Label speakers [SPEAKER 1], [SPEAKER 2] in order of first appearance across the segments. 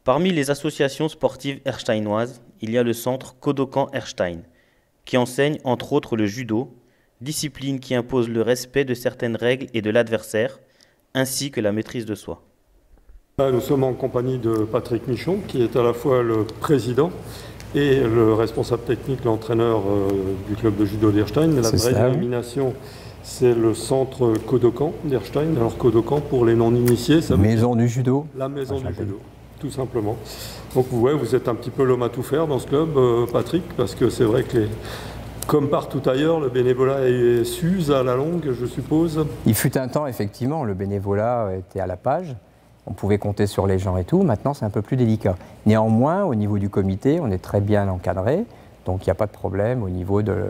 [SPEAKER 1] Parmi les associations sportives ersteinoises, il y a le centre Kodokan Erstein, qui enseigne entre autres le judo, discipline qui impose le respect de certaines règles et de l'adversaire, ainsi que la maîtrise de soi.
[SPEAKER 2] Là, nous sommes en compagnie de Patrick Michon, qui est à la fois le président et le responsable technique, l'entraîneur du club de judo d'Erstein. Mais la vraie dénomination, c'est le centre Kodokan d'Erstein. Alors Kodokan, pour les non-initiés, ça veut dire
[SPEAKER 3] maison du judo.
[SPEAKER 2] La maison du judo, tout simplement. Donc vous êtes un petit peu l'homme à tout faire dans ce club, Patrick, parce que c'est vrai que comme partout ailleurs, le bénévolat s'use à la longue, je suppose.
[SPEAKER 3] Il fut un temps, effectivement, le bénévolat était à la page. On pouvait compter sur les gens et tout. Maintenant, c'est un peu plus délicat. Néanmoins, au niveau du comité, on est très bien encadré. Donc, il n'y a pas de problème au niveau de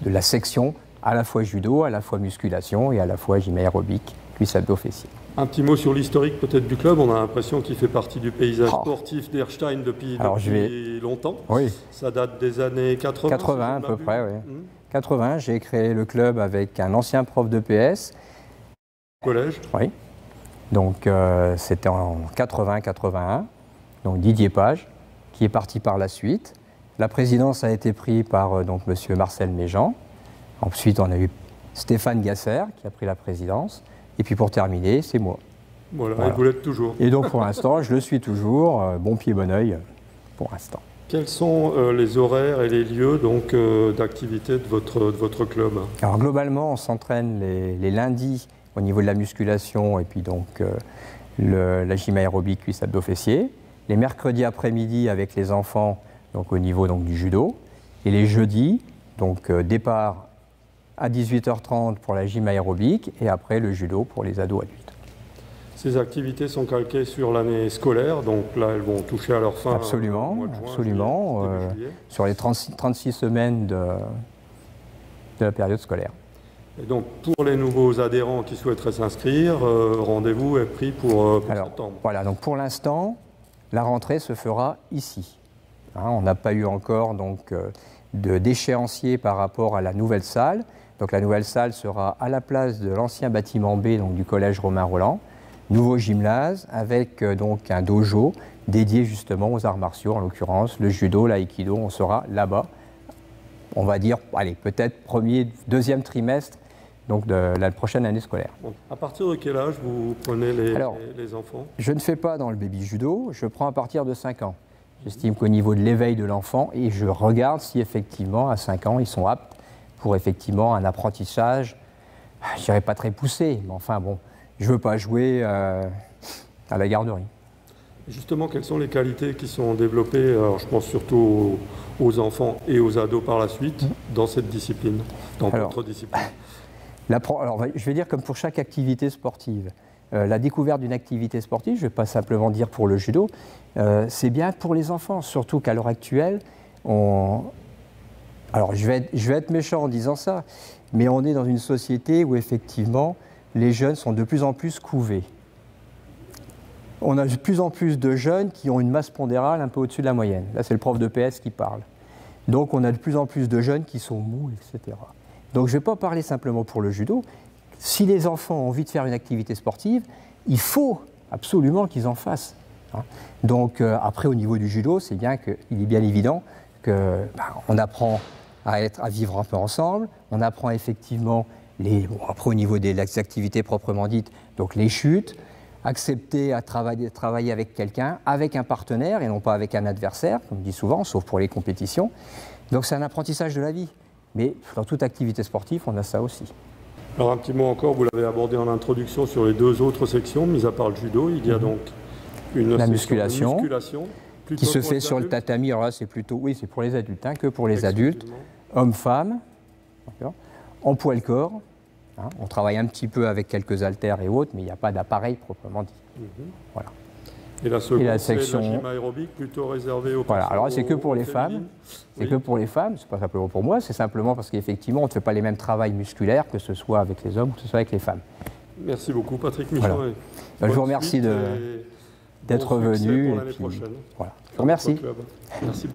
[SPEAKER 3] la section, à la fois judo, à la fois musculation et à la fois gym aérobique, cuisse abdos fessiers.
[SPEAKER 2] Un petit mot sur l'historique peut-être du club. On a l'impression qu'il fait partie du paysage sportif d'Erstein depuis longtemps.
[SPEAKER 3] Oui.
[SPEAKER 2] Ça date des années 80.
[SPEAKER 3] 80 à peu près, oui. 80, j'ai créé le club avec un ancien prof de PS.
[SPEAKER 2] Collège.
[SPEAKER 3] Oui. Donc c'était en 80-81, donc Didier Page, qui est parti par la suite. La présidence a été prise par donc monsieur Marcel Méjean. Ensuite, on a eu Stéphane Gasser qui a pris la présidence. Et puis pour terminer, c'est moi.
[SPEAKER 2] Voilà, et vous l'êtes toujours.
[SPEAKER 3] Et donc pour l'instant, je le suis toujours, bon pied, bon oeil, pour l'instant.
[SPEAKER 2] Quels sont les horaires et les lieux d'activité de votre club?
[SPEAKER 3] Alors globalement, on s'entraîne les lundis au niveau de la musculation et puis donc la gym aérobique cuisse abdos fessiers. Les mercredis après-midi avec les enfants donc au niveau donc, du judo. Et les jeudis, donc départ à 18h30 pour la gym aérobique et après le judo pour les ados adultes.
[SPEAKER 2] Ces activités sont calquées sur l'année scolaire, donc là elles vont toucher à leur fin.
[SPEAKER 3] Absolument,
[SPEAKER 2] mois de juin,
[SPEAKER 3] absolument.
[SPEAKER 2] juillet.
[SPEAKER 3] Sur les 36 semaines de la période scolaire.
[SPEAKER 2] Et donc pour les nouveaux adhérents qui souhaiteraient s'inscrire, rendez-vous est pris pour septembre.
[SPEAKER 3] Voilà, donc pour l'instant, la rentrée se fera ici. Hein, on n'a pas eu encore donc, d'échéancier par rapport à la nouvelle salle. Donc la nouvelle salle sera à la place de l'ancien bâtiment B donc, du collège Romain Rolland. Nouveau gymnase avec donc un dojo dédié justement aux arts martiaux, en l'occurrence le judo, l'aïkido, on sera là-bas. On va dire, allez, peut-être deuxième trimestre donc de la prochaine année scolaire.
[SPEAKER 2] Bon. À partir de quel âge vous prenez les enfants?
[SPEAKER 3] Je ne fais pas dans le baby judo, je prends à partir de 5 ans. J'estime qu'au niveau de l'éveil de l'enfant, et je regarde si effectivement à 5 ans ils sont aptes pour effectivement un apprentissage, je dirais pas très poussé, mais enfin bon, je ne veux pas jouer à la garderie.
[SPEAKER 2] Justement, quelles sont les qualités qui sont développées, alors je pense surtout aux enfants et aux ados par la suite, dans cette discipline, dans votre discipline?
[SPEAKER 3] Alors, je vais dire comme pour chaque activité sportive. La découverte d'une activité sportive, je ne vais pas simplement dire pour le judo, c'est bien pour les enfants, surtout qu'à l'heure actuelle, alors je vais être méchant en disant ça, mais on est dans une société où effectivement les jeunes sont de plus en plus couvés. On a de plus en plus de jeunes qui ont une masse pondérale un peu au-dessus de la moyenne. Là, c'est le prof de PS qui parle. Donc on a de plus en plus de jeunes qui sont mous, etc. Donc je ne vais pas parler simplement pour le judo. Si les enfants ont envie de faire une activité sportive, il faut absolument qu'ils en fassent. Hein. Donc après, au niveau du judo, c'est bien qu'il est bien évident qu'on apprend à vivre un peu ensemble, on apprend effectivement, après au niveau des activités proprement dites, donc les chutes, accepter à travailler avec quelqu'un, avec un partenaire et non pas avec un adversaire, comme on dit souvent, sauf pour les compétitions. Donc c'est un apprentissage de la vie. Mais dans toute activité sportive, on a ça aussi.
[SPEAKER 2] Alors un petit mot encore, vous l'avez abordé en introduction sur les deux autres sections, mis à part le judo, il y a donc
[SPEAKER 3] la musculation qui se fait sur
[SPEAKER 2] adultes.
[SPEAKER 3] le tatami. Alors là, c'est plutôt, oui, c'est pour les adultes, hein, que pour les adultes, hommes-femmes, en poids-le-corps. Hein, on travaille un petit peu avec quelques haltères et autres, mais il n'y a pas d'appareil proprement dit. Voilà.
[SPEAKER 2] Et la seconde,
[SPEAKER 3] la
[SPEAKER 2] c'est
[SPEAKER 3] section
[SPEAKER 2] la gym aérobique, plutôt réservée aux
[SPEAKER 3] Voilà, alors c'est que pour les femmes. C'est que pour les femmes, c'est pas simplement pour moi, c'est simplement parce qu'effectivement, on ne fait pas les mêmes travails musculaires, que ce soit avec les hommes ou que ce soit avec les femmes.
[SPEAKER 2] Merci beaucoup, Patrick Michon.
[SPEAKER 3] Voilà. Je vous remercie d'être venu.
[SPEAKER 2] Pour l'année prochaine.
[SPEAKER 3] Voilà. Je vous remercie.
[SPEAKER 2] Merci.